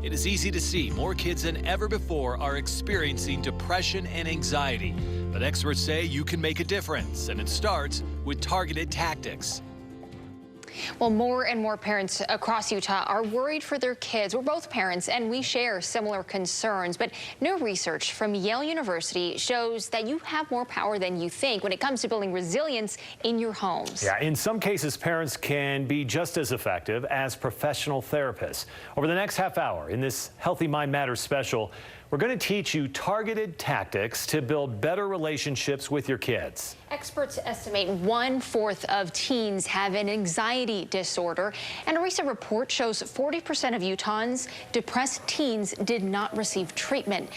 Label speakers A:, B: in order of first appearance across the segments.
A: It is easy to see more kids than ever before are experiencing depression and anxiety. But experts say you can make a difference, and it starts with targeted tactics.
B: Well, more and more parents across Utah are worried for their kids. We're both parents, and we share similar concerns. But new research from Yale University shows that you have more power than you think when it comes to building resilience in your homes.
C: Yeah, in some cases, parents can be just as effective as professional therapists. Over the next half hour in this Healthy Mind Matters special, we're going to teach you targeted tactics to build better relationships with your kids.
B: Experts estimate 1/4 of teens have an anxiety disorder, and a recent report shows 40% of Utahns' depressed teens did not receive treatment.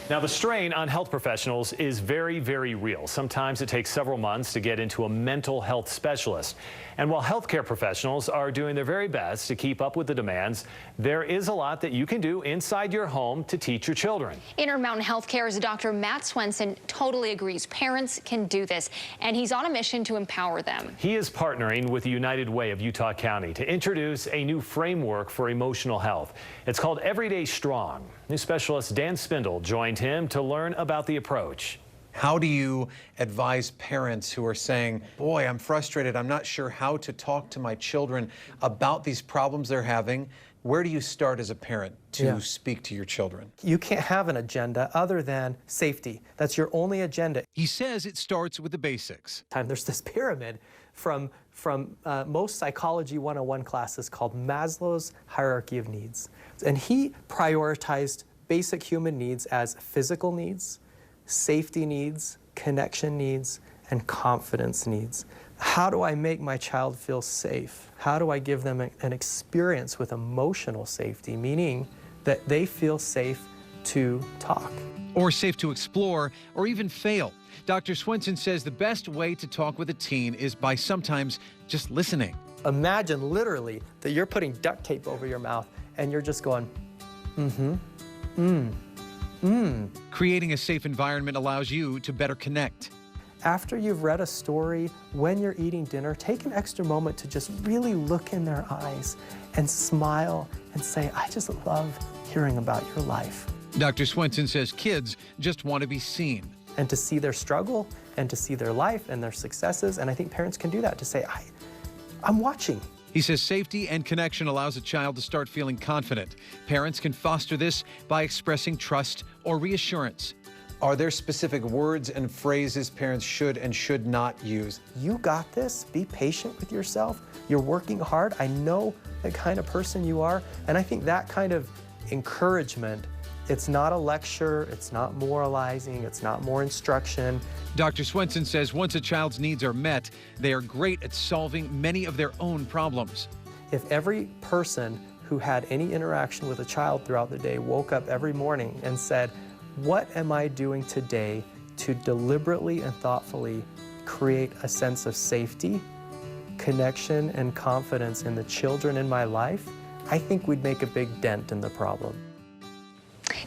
C: Now, the strain on health professionals is very, very real. Sometimes it takes several months to get into a mental health specialist. And while healthcare professionals are doing their very best to keep up with the demands, there is a lot that you can do inside your home to teach your children.
B: Intermountain Healthcare's Dr. Matt Swenson totally agrees parents can do this, and he's on a mission to empower them.
C: He is partnering with the United Way of Utah County to introduce a new framework for emotional health. It's called Everyday Strong. New specialist Dan Spindle joined him to learn about the approach.
D: How do you advise parents who are saying, boy, I'm frustrated, I'm not sure how to talk to my children about these problems they're having? Where do you start as a parent to speak to your children?
E: You can't have an agenda other than safety. That's your only agenda.
F: He says it starts with the basics.
E: There's this pyramid from most Psychology 101 classes called Maslow's Hierarchy of Needs. And he prioritized basic human needs as physical needs, safety needs, connection needs, and confidence needs. How do I make my child feel safe? How do I give them an experience with emotional safety, meaning that they feel safe to talk?
F: Or safe to explore, or even fail. Dr. Swenson says the best way to talk with a teen is by sometimes just listening.
E: Imagine literally that you're putting duct tape over your mouth and you're just going,
F: Creating a safe environment allows you to better connect.
E: After you've read a story, when you're eating dinner, take an extra moment to just really look in their eyes and smile and say, I just love hearing about your life.
F: Dr. Swenson says kids just want to be seen.
E: And to see their struggle and to see their life and their successes. And I think parents can do that, to say, I'm watching.
F: He says safety and connection allows a child to start feeling confident. Parents can foster this by expressing trust or reassurance.
D: Are there specific words and phrases parents should and should not use?
E: You got this. Be patient with yourself. You're working hard. I know the kind of person you are. And I think that kind of encouragement, it's not a lecture, it's not moralizing, it's not more instruction.
F: Dr. Swenson says once a child's needs are met, they are great at solving many of their own problems.
E: If every person who had any interaction with a child throughout the day woke up every morning and said, what am I doing today to deliberately and thoughtfully create a sense of safety, connection, and confidence in the children in my life, I think we'd make a big dent in the problem.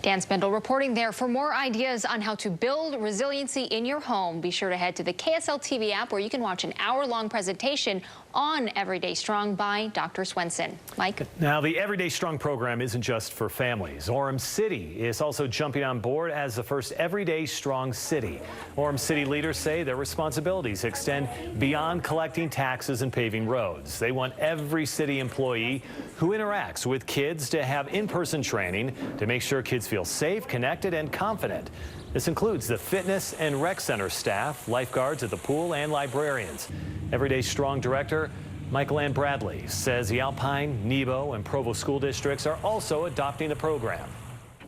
B: Dan Spindle reporting there. For more ideas on how to build resiliency in your home, be sure to head to the KSL TV app where you can watch an hour-long presentation on Everyday Strong by Dr. Swenson. Mike?
C: Now, the Everyday Strong program isn't just for families. Orem City is also jumping on board as the first Everyday Strong city. Orem City leaders say their responsibilities extend beyond collecting taxes and paving roads. They want every city employee who interacts with kids to have in-person training to make sure kids feel safe, connected, and confident. This includes the fitness and rec center staff, lifeguards at the pool, and librarians. Everyday Strong Director Michael Ann Bradley says the Alpine, Nebo, and Provo school districts are also adopting the program.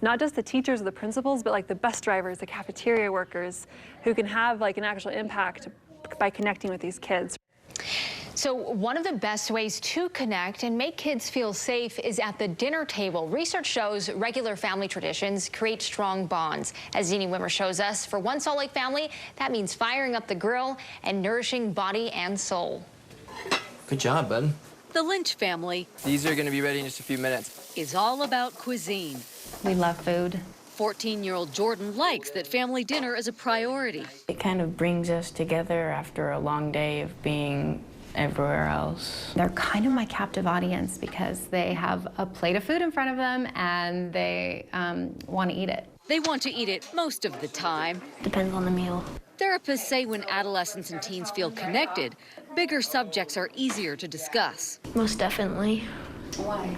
G: Not just the teachers or the principals, but like the bus drivers, the cafeteria workers, who can have like an actual impact by connecting with these kids.
B: So one of the best ways to connect and make kids feel safe is at the dinner table. Research shows regular family traditions create strong bonds. As Jeannie Wimmer shows us, for one Salt Lake family, that means firing up the grill and nourishing body and soul.
H: Good job, bud.
I: The Lynch family.
H: These are going to be ready in just a few minutes.
I: Is all about cuisine.
B: We love food.
I: 14-year-old Jordan likes that family dinner is a priority.
J: It kind of brings us together after a long day of being everywhere else.
K: They're kind of my captive audience because they have a plate of food in front of them and they want to eat it.
I: They want to eat it most of the time.
J: Depends on the meal.
I: Therapists say when adolescents and teens feel connected, bigger subjects are easier to discuss.
J: Most definitely.
K: Why?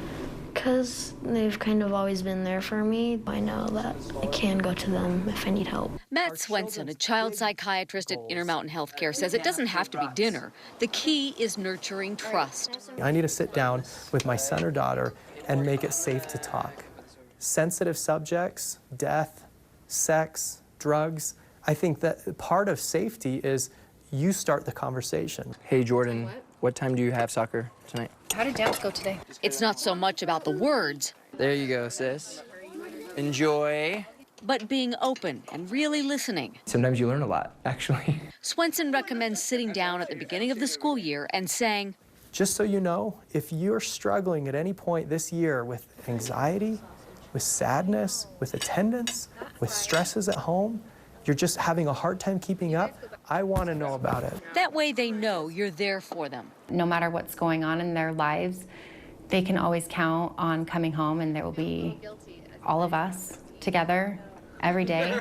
J: Because they've kind of always been there for me. I know that I can go to them if I need help.
I: Matt Swenson, a child psychiatrist at Intermountain Healthcare, says it doesn't have to be dinner. The key is nurturing trust.
E: I need to sit down with my son or daughter and make it safe to talk. Sensitive subjects, death, sex, drugs. I think that part of safety is you start the conversation.
H: Hey, Jordan, what time do you have soccer tonight?
B: How did dance go today?
I: It's not so much about the words.
H: There you go, sis. Enjoy.
I: But being open and really listening.
H: Sometimes you learn a lot, actually.
I: Swenson recommends sitting down at the beginning of the school year and saying,
E: just so you know, if you're struggling at any point this year with anxiety, with sadness, with attendance, with stresses at home, you're just having a hard time keeping up, I want to know about it.
I: That way they know you're there for them.
K: No matter what's going on in their lives, they can always count on coming home and there will be all of us together every day.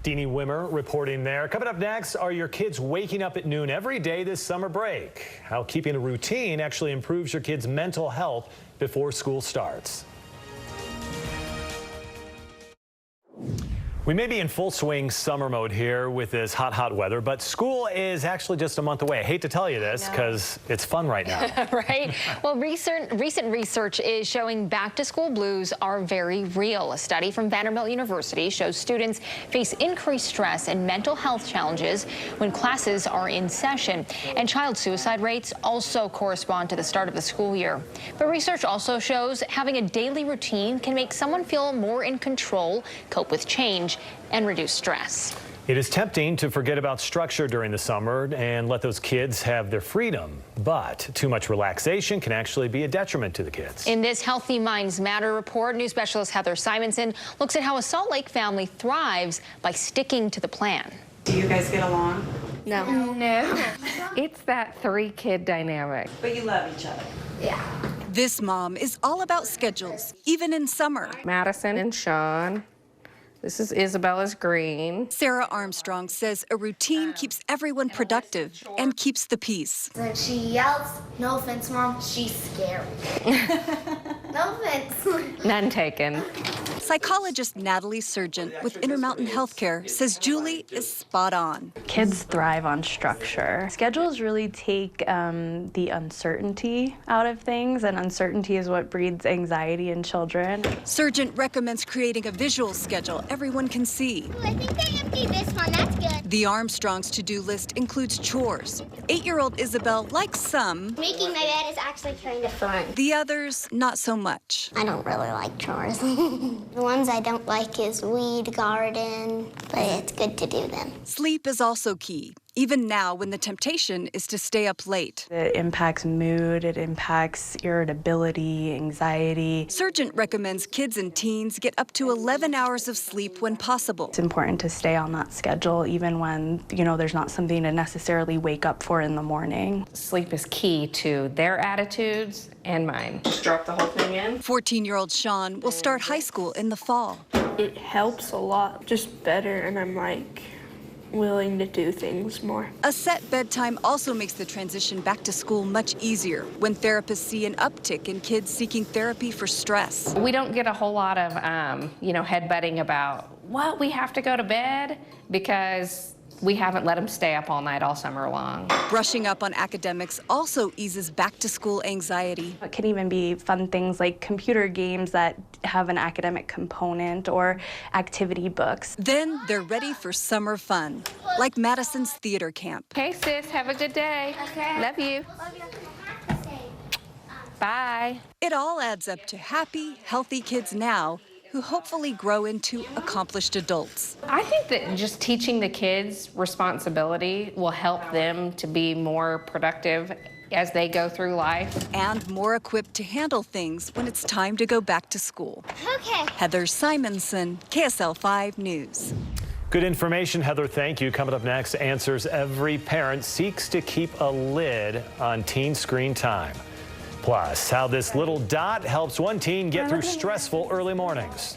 C: Deanie Wimmer reporting there. Coming up next, are your kids waking up at noon every day this summer break? How keeping a routine actually improves your kids' mental health before school starts. We may be in full swing summer mode here with this hot weather, but school is actually just a month away. I hate to tell you this because it's fun right now.
B: Right? Well, recent research is showing back-to-school blues are very real. A study from Vanderbilt University shows students face increased stress and mental health challenges when classes are in session. And child suicide rates also correspond to the start of the school year. But research also shows having a daily routine can make someone feel more in control, cope with change, and reduce stress.
C: It is tempting to forget about structure during the summer and let those kids have their freedom, but too much relaxation can actually be a detriment to the kids.
B: In this Healthy Minds Matter report, news specialist Heather Simonson looks at how a Salt Lake family thrives by sticking to the plan.
L: Do you guys get along?
M: No. No. It's that three-kid dynamic.
L: But you love each other.
M: Yeah.
N: This mom is all about schedules, even in summer.
M: Madison and Sean. This is Isabella's green.
N: Sarah Armstrong says a routine keeps everyone productive and keeps the peace.
O: When she yells, no offense, Mom, she's scary. No offense.
M: None taken.
N: Psychologist Natalie Surgeon with Intermountain Healthcare says Julie is spot on.
P: Kids thrive on structure. Schedules really take the uncertainty out of things, and uncertainty is what breeds anxiety in children.
N: Surgeon recommends creating a visual schedule everyone can see.
O: Ooh, I think they emptied this one. That's good.
N: The Armstrongs' to-do list includes chores. 8-year-old Isabel likes some.
O: Making my bed is actually kind of fun.
N: The others, not so much.
O: I don't really like chores. The ones I don't like is weed garden, but it's good to do them.
N: Sleep is also key, even now when the temptation is to stay up late.
P: It impacts mood, it impacts irritability, anxiety.
N: Surgeon recommends kids and teens get up to 11 hours of sleep when possible.
P: It's important to stay on that schedule even when, there's not something to necessarily wake up for in the morning.
M: Sleep is key to their attitudes and mine.
L: Just drop the whole thing in.
N: 14-year-old Sean will start high school in the fall.
Q: It helps a lot, just better, and I'm willing to do things more.
N: A set bedtime also makes the transition back to school much easier when therapists see an uptick in kids seeking therapy for stress.
M: We don't get a whole lot of, headbutting about, what, we have to go to bed? Because we haven't let them stay up all night all summer long.
N: Brushing up on academics also eases back-to-school anxiety.
P: It can even be fun things like computer games that have an academic component or activity books.
N: Then they're ready for summer fun, like Madison's theater camp.
M: Hey, sis, have a good day. Okay. Love you. Bye.
N: It all adds up to happy, healthy kids now who hopefully grow into accomplished adults.
M: I think that just teaching the kids responsibility will help them to be more productive as they go through life.
N: And more equipped to handle things when it's time to go back to school.
O: Okay.
N: Heather Simonson, KSL 5 News.
C: Good information, Heather. Thank you. Coming up next, answers every parent seeks to keep a lid on teen screen time. Plus, how this little dot helps one teen get through stressful early mornings.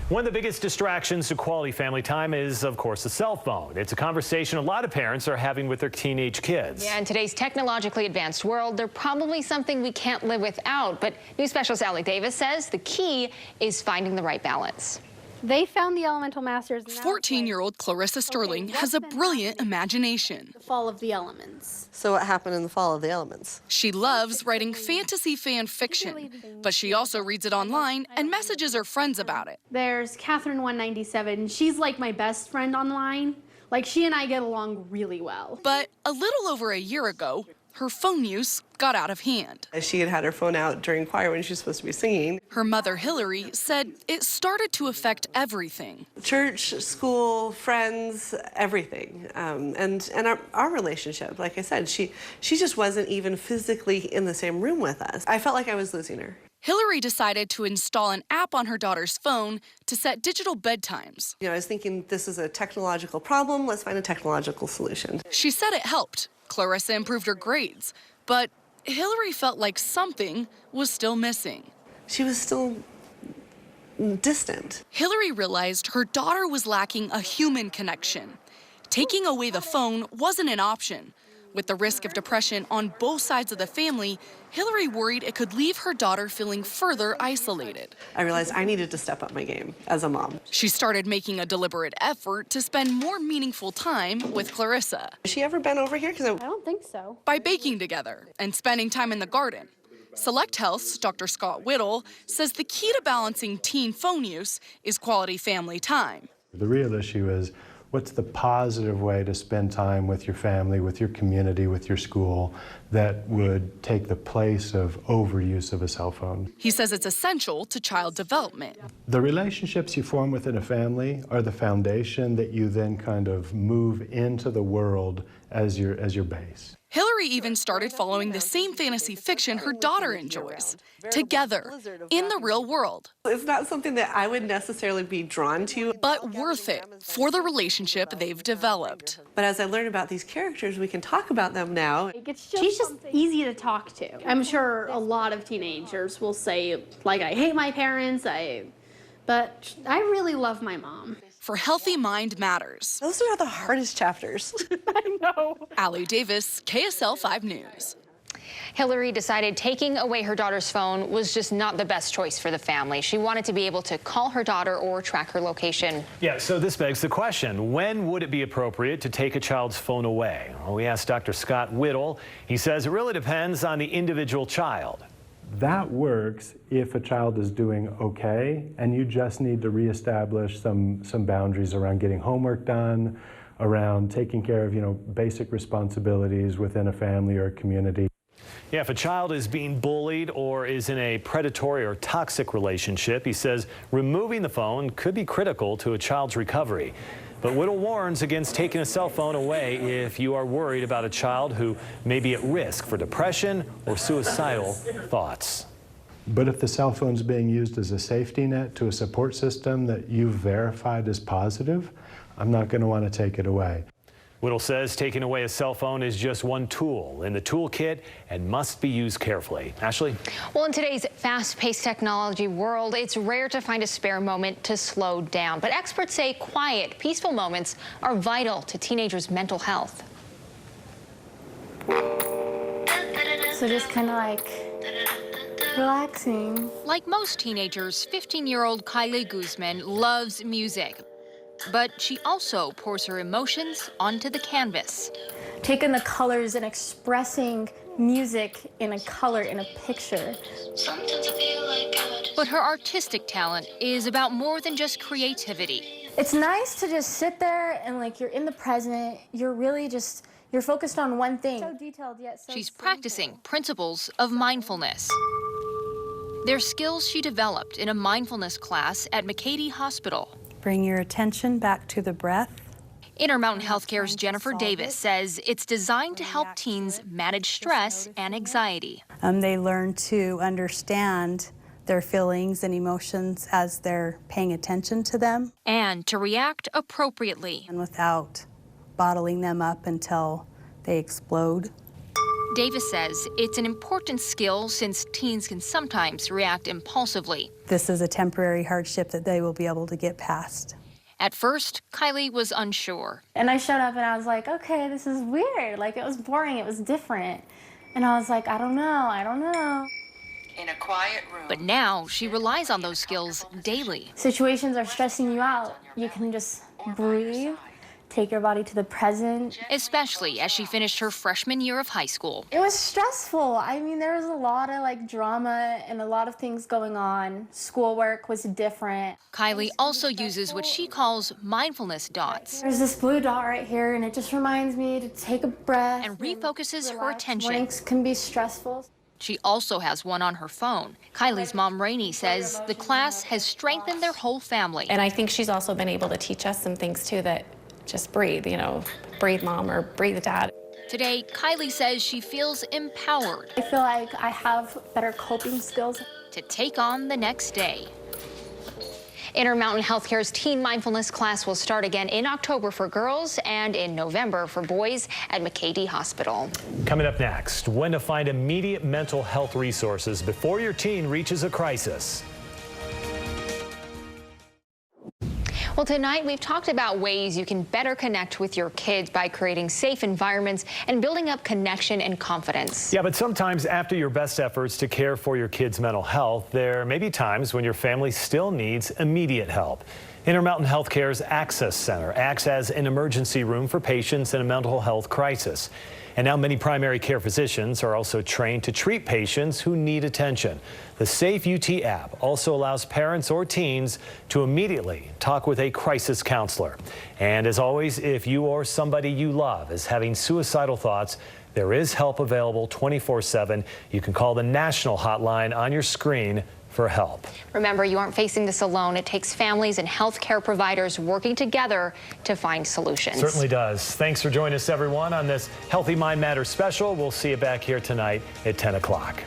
C: One of the biggest distractions to quality family time is, of course, the cell phone. It's a conversation a lot of parents are having with their teenage kids.
B: Yeah, in today's technologically advanced world, they're probably something we can't live without. But news specialist Allie Davis says the key is finding the right balance.
R: They found the elemental masters.
S: 14-year-old Clarissa Sterling has a brilliant imagination.
R: The fall of the elements.
T: So what happened in the fall of the elements?
S: She loves writing fantasy fan fiction, but she also reads it online and messages her friends about it.
R: There's Catherine 197. She's like my best friend online. Like, she and I get along really well.
S: But a little over a year ago, her phone use got out of hand.
T: She had her phone out during choir when she was supposed to be singing.
S: Her mother, Hillary, said it started to affect everything.
T: Church, school, friends, everything. And our relationship, like I said, she just wasn't even physically in the same room with us. I felt like I was losing her.
S: Hillary decided to install an app on her daughter's phone to set digital bedtimes.
T: I was thinking, this is a technological problem, let's find a technological solution.
S: She said it helped. Clarissa improved her grades, but Hillary felt like something was still missing.
T: She was still distant.
S: Hillary realized her daughter was lacking a human connection. Taking away the phone wasn't an option. With the risk of depression on both sides of the family, Hillary worried it could leave her daughter feeling further isolated.
T: I realized I needed to step up my game as a mom.
S: She started making a deliberate effort to spend more meaningful time with Clarissa.
T: Has she ever been over here?
R: I don't think so.
S: By baking together and spending time in the garden. Select Health's Dr. Scott Whittle says the key to balancing teen phone use is quality family time.
U: The real issue is, what's the positive way to spend time with your family, with your community, with your school that would take the place of overuse of a cell phone?
S: He says it's essential to child development.
U: The relationships you form within a family are the foundation that you then kind of move into the world as your base.
S: Hillary even started following the same fantasy fiction her daughter enjoys, together, in the real world.
T: It's not something that I would necessarily be drawn to,
S: but worth it for the relationship they've developed.
T: But as I learn about these characters, we can talk about them now.
R: She's just easy to talk to. I'm sure a lot of teenagers will say, like, I hate my parents, but I really love my mom.
S: For Healthy Mind Matters.
T: Those are the hardest chapters.
R: I know.
S: Allie Davis, KSL 5 News.
B: Hillary decided taking away her daughter's phone was just not the best choice for the family. She wanted to be able to call her daughter or track her location.
C: Yeah, so this begs the question, when would it be appropriate to take a child's phone away? Well, we asked Dr. Scott Whittle. He says it really depends on the individual child.
U: That works if a child is doing okay and you just need to reestablish some boundaries around getting homework done, around taking care of, basic responsibilities within a family or a community.
C: Yeah, if a child is being bullied or is in a predatory or toxic relationship, he says removing the phone could be critical to a child's recovery. But Whittle warns against taking a cell phone away if you are worried about a child who may be at risk for depression or suicidal thoughts.
U: But if the cell phone's being used as a safety net to a support system that you've verified as positive, I'm not going to want to take it away.
C: Whittle says taking away a cell phone is just one tool in the toolkit and must be used carefully. Ashley?
B: Well, in today's fast-paced technology world, it's rare to find a spare moment to slow down. But experts say quiet, peaceful moments are vital to teenagers' mental health.
J: So just kind of like relaxing.
I: Like most teenagers, 15-year-old Kylie Guzman loves music. But she also pours her emotions onto the canvas.
J: Taking the colors and expressing music in a color, in a picture.
I: But her artistic talent is about more than just creativity.
J: It's nice to just sit there and you're in the present. You're really just, you're focused on one thing. So detailed yet so
I: She's practicing principles of mindfulness. They're skills she developed in a mindfulness class at McCady Hospital.
V: Bring your attention back to the breath.
I: Intermountain Healthcare's Jennifer Davis says it's designed to help teens manage stress and anxiety.
V: They learn to understand their feelings and emotions as they're paying attention to them.
I: And to react appropriately.
V: And without bottling them up until they explode.
I: Davis says it's an important skill since teens can sometimes react impulsively.
V: This is a temporary hardship that they will be able to get past.
I: At first, Kylie was unsure.
J: And I showed up and I was like, okay, this is weird. Like, it was boring, it was different. And I was like, I don't know.
A: In a quiet room.
I: But now she relies on those skills daily.
J: Situations are stressing you out. You can just breathe, take your body to the present.
I: Especially as she finished her freshman year of high school.
J: It was stressful. I mean, there was a lot of drama and a lot of things going on. Schoolwork was different.
I: Kylie also uses what she calls mindfulness dots.
J: There's this blue dot right here, and it just reminds me to take a breath.
I: And refocuses her attention.
J: Mornings can be stressful.
I: She also has one on her phone. Kylie's mom, Rainey, says the class has strengthened their whole family.
D: And I think she's also been able to teach us some things too, that just breathe, breathe mom or breathe dad.
I: Today, Kylie says she feels empowered.
J: I feel like I have better coping skills
I: to take on the next day.
B: Intermountain Healthcare's Teen Mindfulness class will start again in October for girls and in November for boys at McKay Hospital.
C: Coming up next, when to find immediate mental health resources before your teen reaches a crisis.
B: Well, tonight we've talked about ways you can better connect with your kids by creating safe environments and building up connection and confidence.
C: Yeah, but sometimes after your best efforts to care for your kids' mental health, there may be times when your family still needs immediate help. Intermountain Healthcare's Access Center acts as an emergency room for patients in a mental health crisis. And now many primary care physicians are also trained to treat patients who need attention. The Safe UT app also allows parents or teens to immediately talk with a crisis counselor. And as always, if you or somebody you love is having suicidal thoughts, there is help available 24/7. You can call the national hotline on your screen for help.
B: Remember, you aren't facing this alone. It takes families and healthcare providers working together to find solutions.
C: Certainly does. Thanks for joining us, everyone, on this Healthy Mind Matters special. We'll see you back here tonight at 10 o'clock.